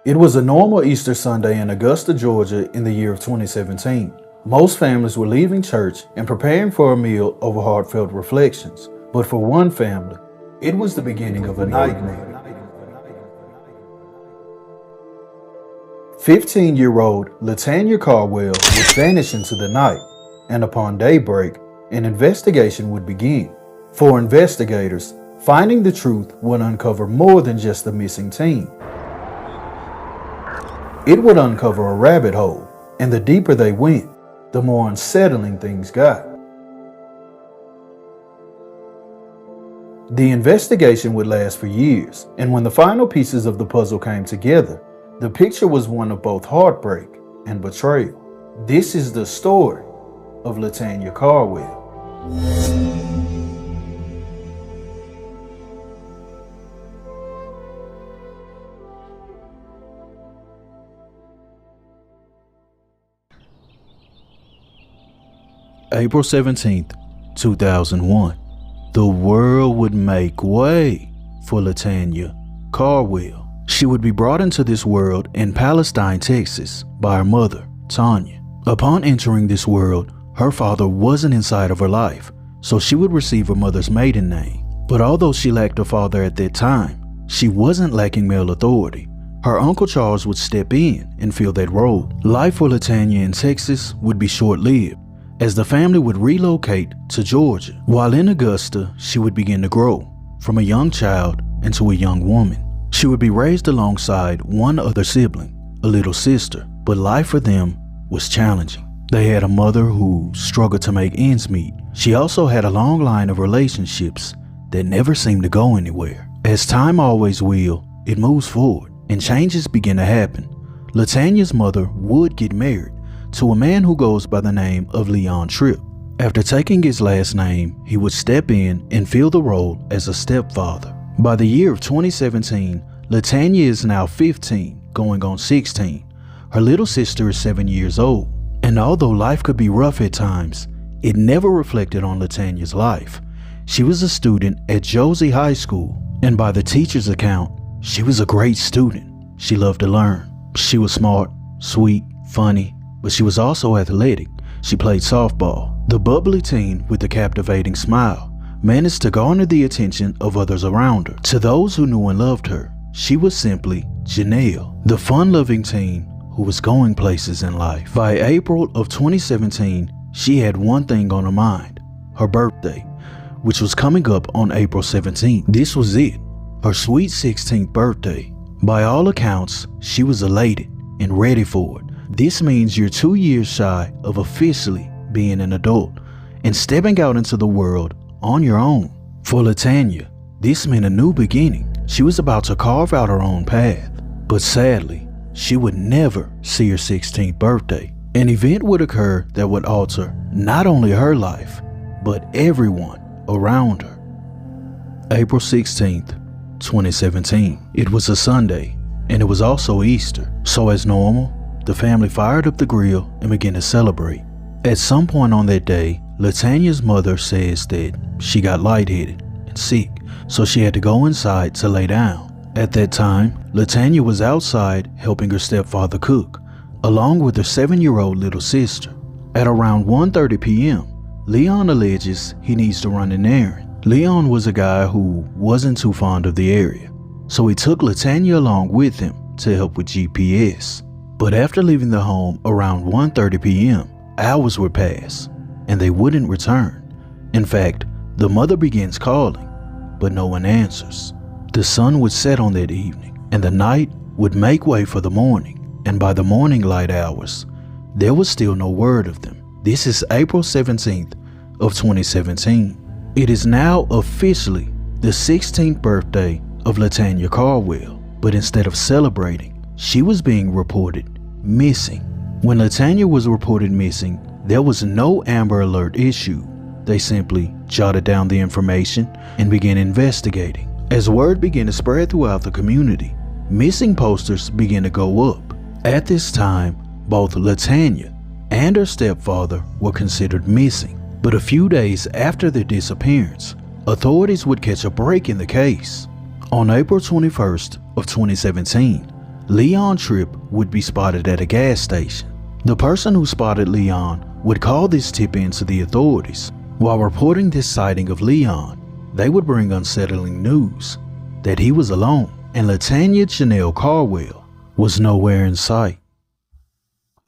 It was a normal Easter Sunday in Augusta, Georgia in the year of 2017. Most families were leaving church and preparing for a meal over heartfelt reflections. But for one family, it was the beginning of a nightmare. 15-year-old LaTania Carwell would vanish into the night, and upon daybreak, an investigation would begin. For investigators, finding the truth would uncover more than just the missing teen. It would uncover a rabbit hole, and the deeper they went, the more unsettling things got. The investigation would last for years, and when the final pieces of the puzzle came together, the picture was one of both heartbreak and betrayal. This is the story of LaTania Carwell. April 17th, 2001. The world would make way for LaTania Carwell. She would be brought into this world in Palestine, Texas by her mother, Tanya. Upon entering this world, her father wasn't inside of her life, so she would receive her mother's maiden name. But although she lacked a father at that time, she wasn't lacking male authority. Her Uncle Charles would step in and fill that role. Life for LaTania in Texas would be short-lived, as the family would relocate to Georgia. While in Augusta, she would begin to grow from a young child into a young woman. She would be raised alongside one other sibling, a little sister, but life for them was challenging. They had a mother who struggled to make ends meet. She also had a long line of relationships that never seemed to go anywhere. As time always will, it moves forward and changes begin to happen. LaTania's mother would get married to a man who goes by the name of Leon Tripp. After taking his last name, he would step in and fill the role as a stepfather. By the year of 2017, LaTania is now 15, going on 16. Her little sister is 7 years old. And although life could be rough at times, it never reflected on LaTania's life. She was a student at Josie High School, and by the teacher's account, she was a great student. She loved to learn. She was smart, sweet, funny, but she was also athletic. She played softball. The bubbly teen with the captivating smile managed to garner the attention of others around her. To those who knew and loved her, she was simply Janelle, the fun-loving teen who was going places in life. By April of 2017, she had one thing on her mind: her birthday, which was coming up on April 17th. This was it, her sweet 16th birthday. By all accounts, she was elated and ready for it. This means you're 2 years shy of officially being an adult and stepping out into the world on your own. For LaTania, this meant a new beginning. She was about to carve out her own path, but sadly, she would never see her 16th birthday. An event would occur that would alter not only her life, but everyone around her. April 16th, 2017. It was a Sunday, and it was also Easter. So as normal, the family fired up the grill and began to celebrate. At some point on that day, LaTania's mother says that she got lightheaded and sick, so she had to go inside to lay down. At that time, LaTania was outside helping her stepfather cook, along with her 7-year-old little sister. At around 1:30 p.m., Leon alleges he needs to run an errand. Leon was a guy who wasn't too fond of the area, so he took LaTania along with him to help with GPS. But after leaving the home around 1:30 p.m., hours would pass, and they wouldn't return. In fact, the mother begins calling, but no one answers. The sun would set on that evening, and the night would make way for the morning. And by the morning light hours, there was still no word of them. This is April 17th of 2017. It is now officially the 16th birthday of LaTania Carwell, but instead of celebrating, she was being reported missing. When LaTania was reported missing, there was no Amber Alert issue. They simply jotted down the information and began investigating. As word began to spread throughout the community, missing posters began to go up. At this time, both LaTania and her stepfather were considered missing. But a few days after their disappearance, authorities would catch a break in the case. On April 21st of 2017, Leon Tripp would be spotted at a gas station. The person who spotted Leon would call this tip in to the authorities. While reporting this sighting of Leon, they would bring unsettling news that he was alone and LaTania Carwell was nowhere in sight.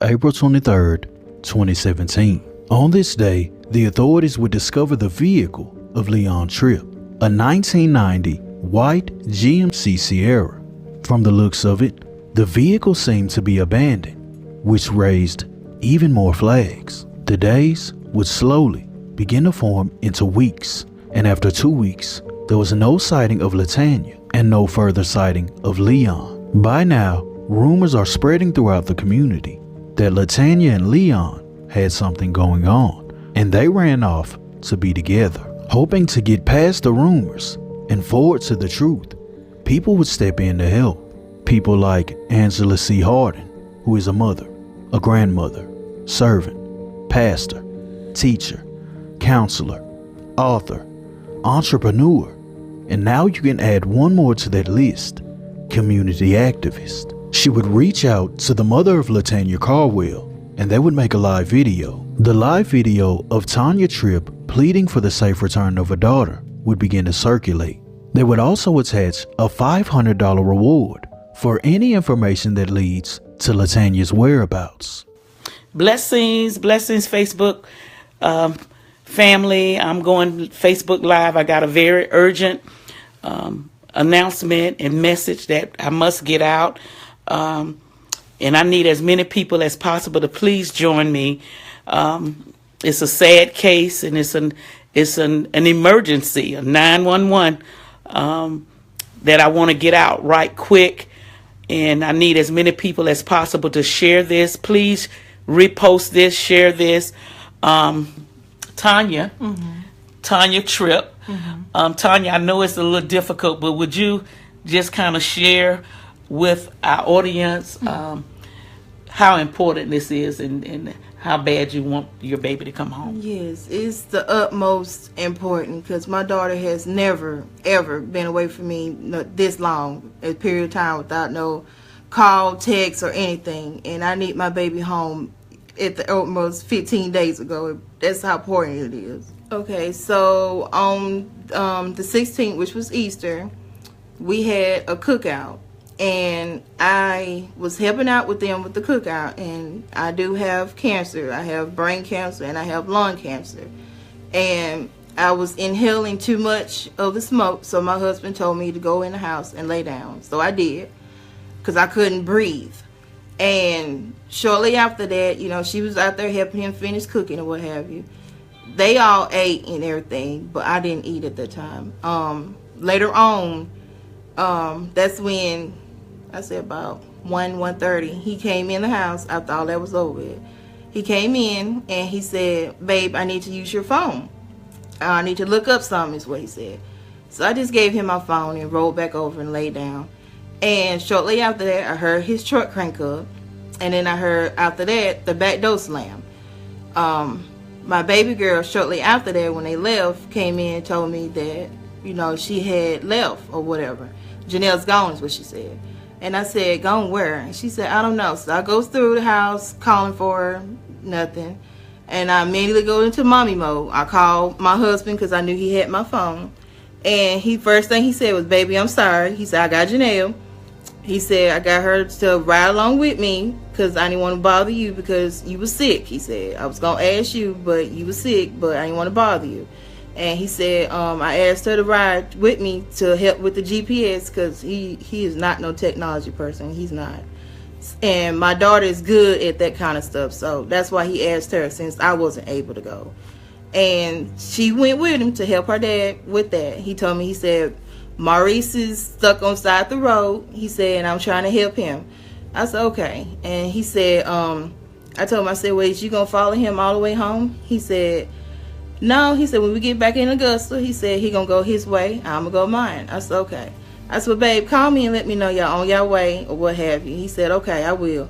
April 23rd, 2017. On this day, the authorities would discover the vehicle of Leon Tripp, a 1990 white GMC Sierra. From the looks of it, the vehicle seemed to be abandoned, which raised even more flags. The days would slowly begin to form into weeks, and after 2 weeks, there was no sighting of LaTania and no further sighting of Leon. By now, rumors are spreading throughout the community that LaTania and Leon had something going on, and they ran off to be together. Hoping to get past the rumors and forward to the truth, people would step in to help. People like Angela C. Harden, who is a mother, a grandmother, servant, pastor, teacher, counselor, author, entrepreneur, and now you can add one more to that list, community activist. She would reach out to the mother of LaTania Carwell, and they would make a live video. The live video of Tanya Tripp pleading for the safe return of her daughter would begin to circulate. They would also attach a $500 reward for any information that leads to LaTania's whereabouts. Blessings, Facebook family. I'm going Facebook Live. I got a very urgent announcement and message that I must get out. And I need as many people as possible to please join me. It's a sad case, and it's an emergency, a 911 that I want to get out right quick. And I need as many people as possible to share this. Please repost this, share this. Tanya Tripp. Tanya, I know it's a little difficult, but would you just kind of share with our audience how important this is and how bad you want your baby to come home? Yes, it's the utmost important because my daughter has never, ever been away from me this long, a period of time without no call, text, or anything. And I need my baby home at the utmost 15 days ago. That's how important it is. Okay, so on the 16th, which was Easter, we had a cookout. And I was helping out with them with the cookout, and I do have cancer. I have brain cancer and I have lung cancer. And I was inhaling too much of the smoke, so my husband told me to go in the house and lay down. So I did, because I couldn't breathe. And shortly after that, you know, she was out there helping him finish cooking or what have you. They all ate and everything, but I didn't eat at that time. Later on, that's when I said about 1:30, he came in the house after all that was over with. He came in and he said, "Babe, I need to use your phone. I need to look up something," is what he said. So I just gave him my phone and rolled back over and laid down. And shortly after that, I heard his truck crank up. And then I heard after that, the back door slam. My baby girl, shortly after that, when they left, came in and told me that, you know, she had left or whatever. Janelle's gone is what she said. And I said, "Gone where?" And she said, "I don't know." So I go through the house calling for her, nothing. And I immediately go into mommy mode. I called my husband because I knew he had my phone. And first thing he said was, "Baby, I'm sorry." He said, "I got Janelle." He said, "I got her to ride along with me because I didn't want to bother you because you were sick." He said, "I was going to ask you, but you were sick, but I didn't want to bother you." And he said, I asked her to ride with me to help with the GPS because he is not no technology person. He's not. And my daughter is good at that kind of stuff. So that's why he asked her since I wasn't able to go. And she went with him to help her dad with that. He told me, he said, "Maurice is stuck on side the road." He said, "And I'm trying to help him." I said, "Okay." And he said, I told him, I said, "Well, is you going to follow him all the way home?" He said, "No." He said, "When we get back in Augusta," he said, "he gonna go his way, I'm gonna go mine." I said, "Okay." I said, "Well, babe, call me and let me know y'all on your way or what have you." He said, "Okay, I will."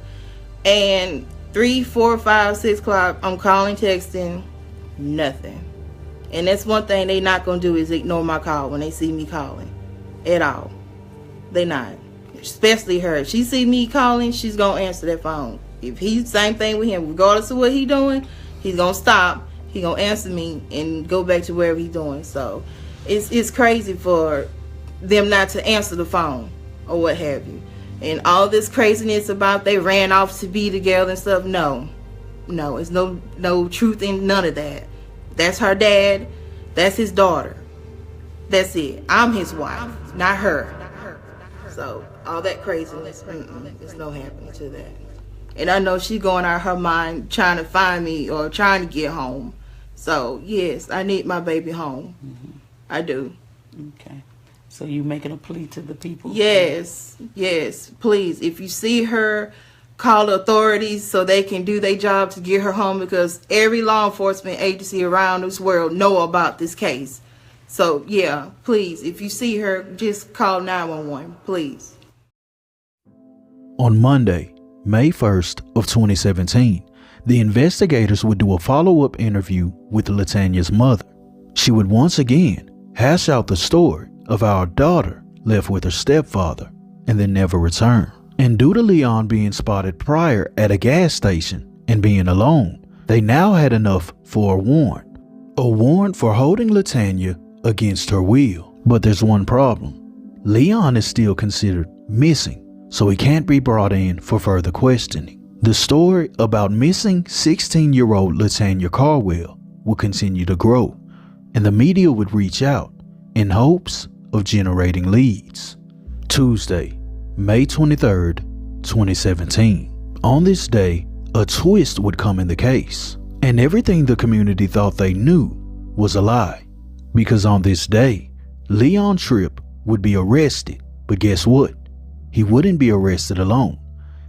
And 3, 4, 5, 6 o'clock, I'm calling, texting, nothing. And that's one thing they not gonna do is ignore my call when they see me calling at all. They not. especially her. If she see me calling, she's gonna answer that phone. If he's same thing with him, regardless of what he doing, he's gonna stop. He gonna answer me and go back to wherever he's doing. So it's crazy for them not to answer the phone or what have you. And all this craziness about they ran off to be together and stuff. No, it's no truth in none of that. That's her dad. That's his daughter. That's it. I'm his wife, not her. So all that craziness, there's no happening to that. And I know she's going out of her mind trying to find me or trying to get home. So yes, I need my baby home. I do. Okay. So you making a plea to the people? Yes, please. If you see her, call the authorities so they can do their job to get her home, because every law enforcement agency around this world know about this case. So yeah, please, if you see her, just call 911, please. On Monday, May 1st of 2017, the investigators would do a follow-up interview with LaTania's mother. She would once again hash out the story of how our daughter left with her stepfather and then never returned. And due to Leon being spotted prior at a gas station and being alone, they now had enough for a warrant. A warrant for holding LaTania against her will. But there's one problem. Leon is still considered missing, so he can't be brought in for further questioning. The story about missing 16-year-old LaTania Carwell will continue to grow, and the media would reach out in hopes of generating leads. Tuesday, May 23rd, 2017. On this day, a twist would come in the case, and everything the community thought they knew was a lie. Because on this day, Leon Tripp would be arrested, but guess what? He wouldn't be arrested alone.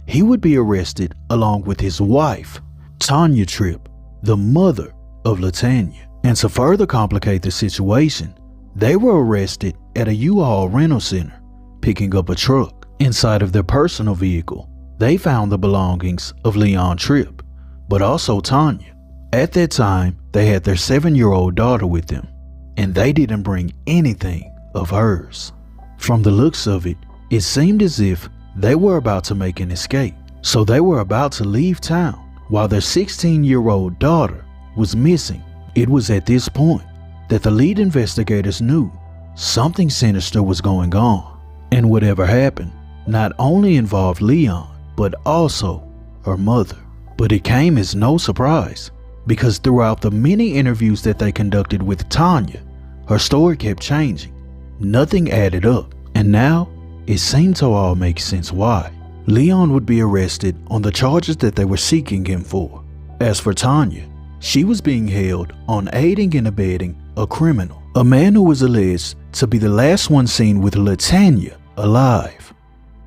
He would be arrested along with his wife, Tanya Tripp, the mother of LaTania. And to further complicate the situation, they were arrested at a U-Haul rental center, picking up a truck. Inside of their personal vehicle, they found the belongings of Leon Tripp, but also Tanya. At that time, they had their 7-year-old daughter with them, and they didn't bring anything of hers. From the looks of it, it seemed as if they were about to make an escape. So they were about to leave town while their 16-year-old daughter was missing. It was at this point that the lead investigators knew something sinister was going on. And whatever happened not only involved Leon, but also her mother. But it came as no surprise, because throughout the many interviews that they conducted with Tanya, her story kept changing. Nothing added up, and now it seemed to all make sense why. Leon would be arrested on the charges that they were seeking him for. As for Tanya, she was being held on aiding and abetting a criminal, a man who was alleged to be the last one seen with LaTania alive.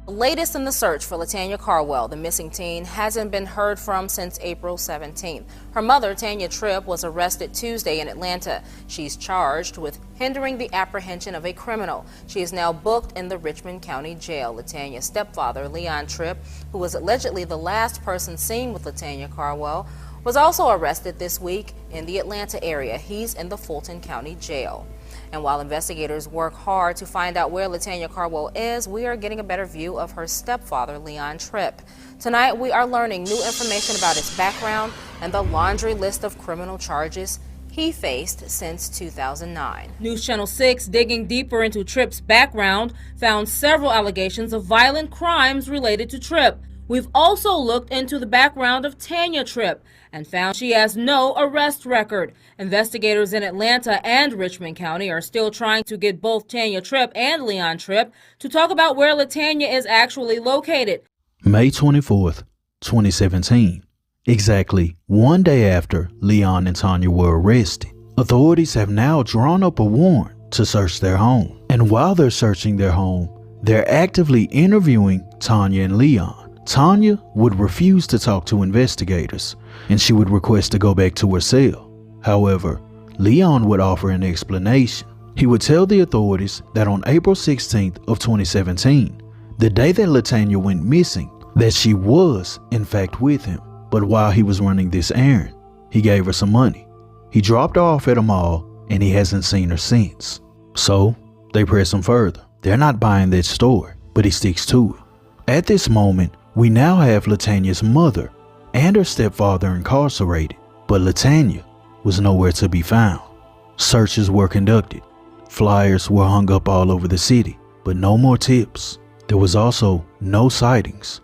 Latest in the search for LaTania Carwell, the missing teen, hasn't been heard from since April 17th. Her mother, Tanya Tripp, was arrested Tuesday in Atlanta. She's charged with hindering the apprehension of a criminal. She is now booked in the Richmond County Jail. LaTania's stepfather, Leon Tripp, who was allegedly the last person seen with LaTania Carwell, was also arrested this week in the Atlanta area. He's in the Fulton County Jail. And while investigators work hard to find out where LaTania Carwell is, we are getting a better view of her stepfather, Leon Tripp. Tonight, we are learning new information about his background and the laundry list of criminal charges he faced since 2009. News Channel 6, digging deeper into Tripp's background, found several allegations of violent crimes related to Tripp. We've also looked into the background of Tanya Tripp and found she has no arrest record. Investigators in Atlanta and Richmond County are still trying to get both Tanya Tripp and Leon Tripp to talk about where LaTania is actually located. May 24th, 2017, exactly one day after Leon and Tanya were arrested, authorities have now drawn up a warrant to search their home. And while they're searching their home, they're actively interviewing Tanya and Leon. Tanya would refuse to talk to investigators, and she would request to go back to her cell. However, Leon would offer an explanation. He would tell the authorities that on April 16th of 2017, the day that LaTania went missing, that she was in fact with him. But while he was running this errand, he gave her some money. He dropped her off at a mall, and he hasn't seen her since. So they press him further. They're not buying that story, but he sticks to it. At this moment, we now have LaTania's mother and her stepfather incarcerated, but LaTania was nowhere to be found. Searches were conducted. Flyers were hung up all over the city, but no more tips. There was also no sightings.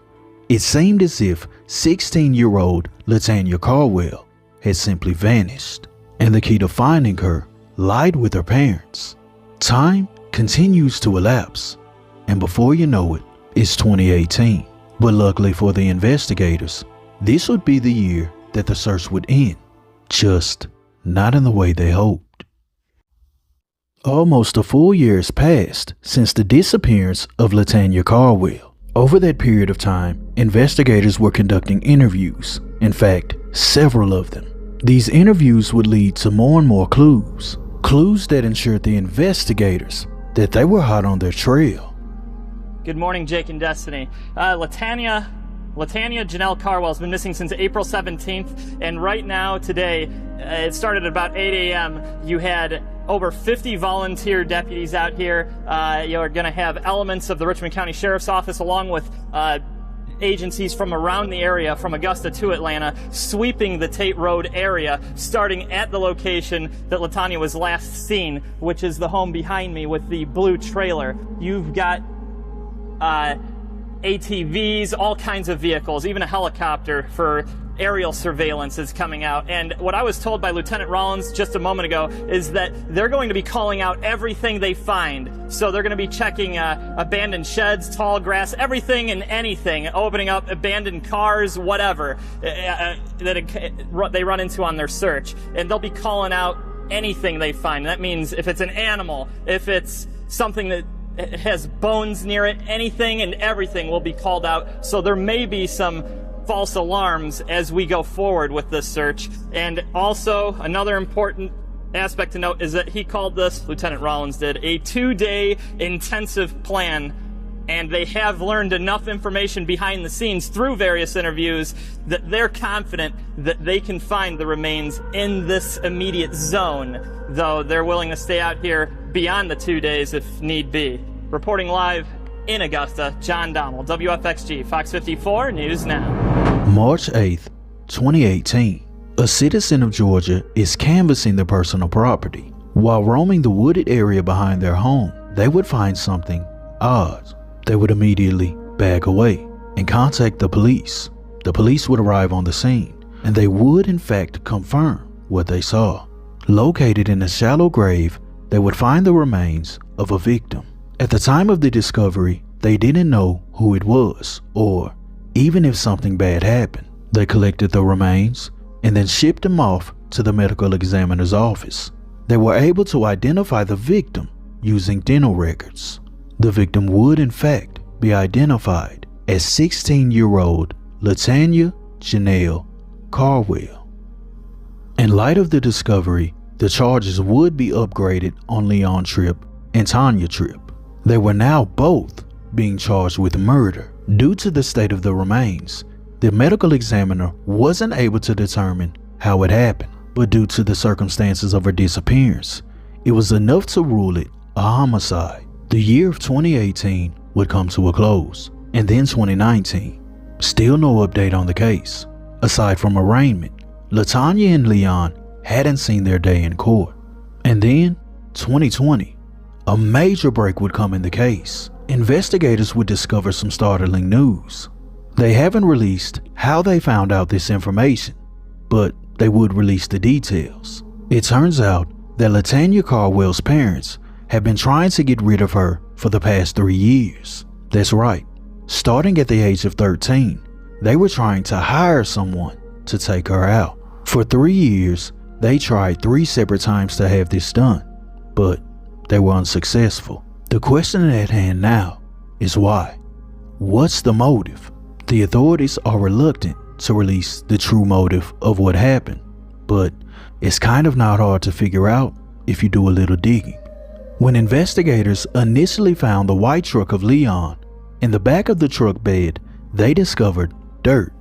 It seemed as if 16-year-old LaTania Carwell had simply vanished, and the key to finding her lied with her parents. Time continues to elapse, and before you know it, it's 2018. But luckily for the investigators, this would be the year that the search would end, just not in the way they hoped. Almost a full year has passed since the disappearance of LaTania Carwell. Over that period of time, investigators were conducting interviews, in fact, several of them. These interviews would lead to more and more clues that ensured the investigators that they were hot on their trail. Good morning, Jake and Destiny. LaTania Janelle Carwell has been missing since April 17th, and right now, today, it started at about 8 a.m. You had over 50 volunteer deputies out here. You're going to have elements of the Richmond County Sheriff's Office along with agencies from around the area, from Augusta to Atlanta, sweeping the Tate Road area, starting at the location that LaTania was last seen, which is the home behind me with the blue trailer. You've got ATVs, all kinds of vehicles, even a helicopter for aerial surveillance is coming out. And what I was told by Lieutenant Rollins just a moment ago is that they're going to be calling out everything they find. So they're going to be checking abandoned sheds, tall grass, everything and anything, opening up abandoned cars, whatever that they run into on their search. And they'll be calling out anything they find. That means if it's an animal, if it's something that it has bones near it, anything and everything will be called out. So there may be some false alarms as we go forward with this search. And also another important aspect to note is that he called this, Lieutenant Rollins did, a 2-day intensive plan. And they have learned enough information behind the scenes through various interviews that they're confident that they can find the remains in this immediate zone, though they're willing to stay out here beyond the 2 days if need be. Reporting live in Augusta, John Donald, WFXG, Fox 54 News Now. March 8th, 2018. A citizen of Georgia is canvassing their personal property. While roaming the wooded area behind their home, they would find something odd. They would immediately back away and contact the police. The police would arrive on the scene, and they would in fact confirm what they saw. Located in a shallow grave, they would find the remains of a victim. At the time of the discovery, they didn't know who it was, or even if something bad happened. They collected the remains and then shipped them off to the medical examiner's office. They were able to identify the victim using dental records. The victim would in fact be identified as 16-year-old LaTania Janelle Carwell. In light of the discovery, the charges would be upgraded on Leon Tripp and Tanya Tripp. They were now both being charged with murder. Due to the state of the remains, the medical examiner wasn't able to determine how it happened, but due to the circumstances of her disappearance, it was enough to rule it a homicide. The year of 2018 would come to a close, and then 2019. Still no update on the case. Aside from arraignment, LaTania and Leon hadn't seen their day in court. And then 2020, a major break would come in the case. Investigators would discover some startling news. They haven't released how they found out this information, but they would release the details. It turns out that LaTania Carwell's parents have been trying to get rid of her for the past 3 years. That's right. Starting at the age of 13, they were trying to hire someone to take her out. For 3 years, they tried 3 separate times to have this done, but they were unsuccessful. The question at hand now is why? What's the motive? The authorities are reluctant to release the true motive of what happened, but it's kind of not hard to figure out if you do a little digging. When investigators initially found the white truck of Leon, in the back of the truck bed, they discovered dirt,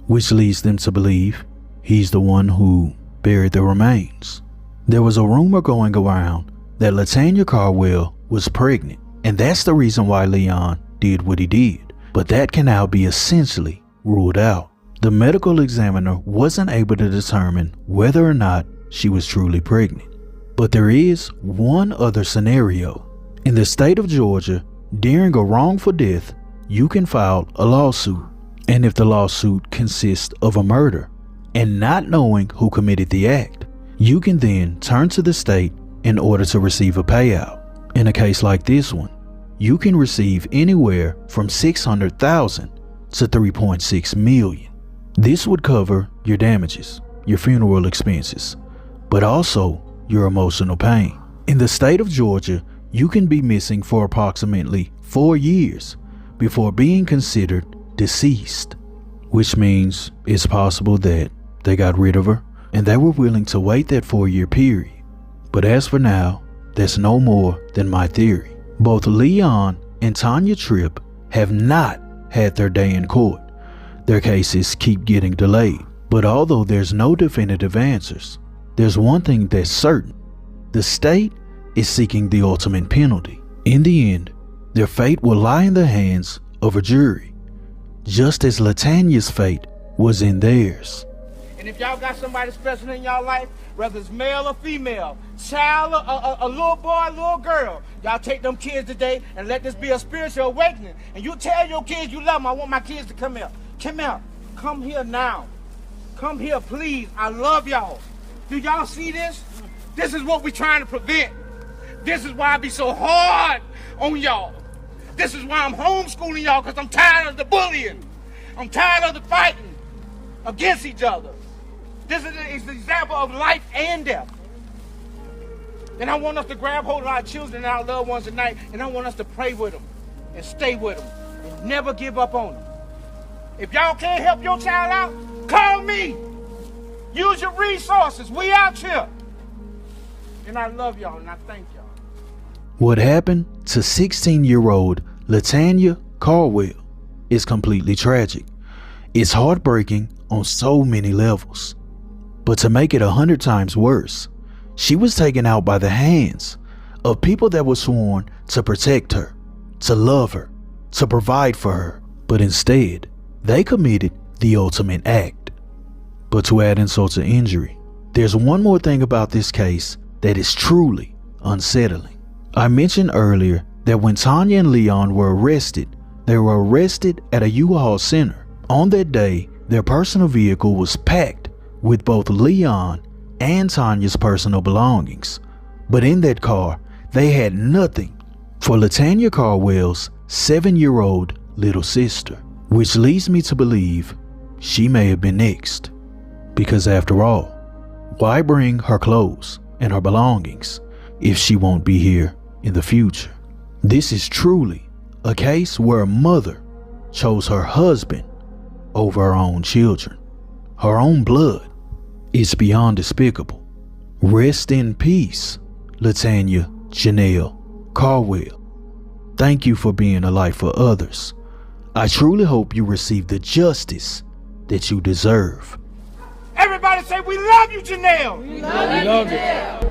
which leads them to believe he's the one who buried the remains. There was a rumor going around that LaTania Carwell was pregnant, and that's the reason why Leon did what he did. but that can now be essentially ruled out. The medical examiner wasn't able to determine whether or not she was truly pregnant. But there is one other scenario. In the state of Georgia, during a wrongful death, you can file a lawsuit. And if the lawsuit consists of a murder and not knowing who committed the act, you can then turn to the state in order to receive a payout. In a case like this one, you can receive anywhere from $600,000 to $3.6 million. This would cover your damages, your funeral expenses, but also your emotional pain. In the state of Georgia, you can be missing for approximately 4 years before being considered deceased, which means it's possible that they got rid of her and they were willing to wait that 4-year period. But as for now, that's no more than my theory. Both Leon and Tanya Tripp have not had their day in court. Their cases keep getting delayed. But although there's no definitive answers, there's one thing that's certain. The state is seeking the ultimate penalty. In the end, their fate will lie in the hands of a jury, just as LaTania's fate was in theirs. And if y'all got somebody special in y'all life, whether it's male or female, child or a little boy, a little girl, y'all take them kids today and let this be a spiritual awakening. And you tell your kids you love them. I want my kids to come here. Come here. Come here now. Come here, please. I love y'all. Do y'all see this? This is what we're trying to prevent. This is why I be so hard on y'all. This is why I'm homeschooling y'all, because I'm tired of the bullying. I'm tired of the fighting against each other. This is an example of life and death. And I want us to grab hold of our children and our loved ones tonight, and I want us to pray with them and stay with them and never give up on them. If y'all can't help your child out, call me. Use your resources. We out here. And I love y'all and I thank y'all. What happened to 16-year-old LaTania Carwell is completely tragic. It's heartbreaking on so many levels. But to make it 100 times worse, she was taken out by the hands of people that were sworn to protect her, to love her, to provide for her. But instead, they committed the ultimate act. But to add insult to injury, there's one more thing about this case that is truly unsettling. I mentioned earlier that when Tanya and Leon were arrested, they were arrested at a U-Haul center. On that day, their personal vehicle was packed with both Leon and Tanya's personal belongings. But in that car, they had nothing for LaTania Carwell's 7-year-old little sister, which leads me to believe she may have been next. Because after all, why bring her clothes and her belongings if she won't be here in the future? This is truly a case where a mother chose her husband over her own children, her own blood. It's beyond despicable. Rest in peace, LaTania Janelle Carwell. Thank you for being a light for others. I truly hope you receive the justice that you deserve. Everybody say, we love you, Janelle. We love you, Janelle.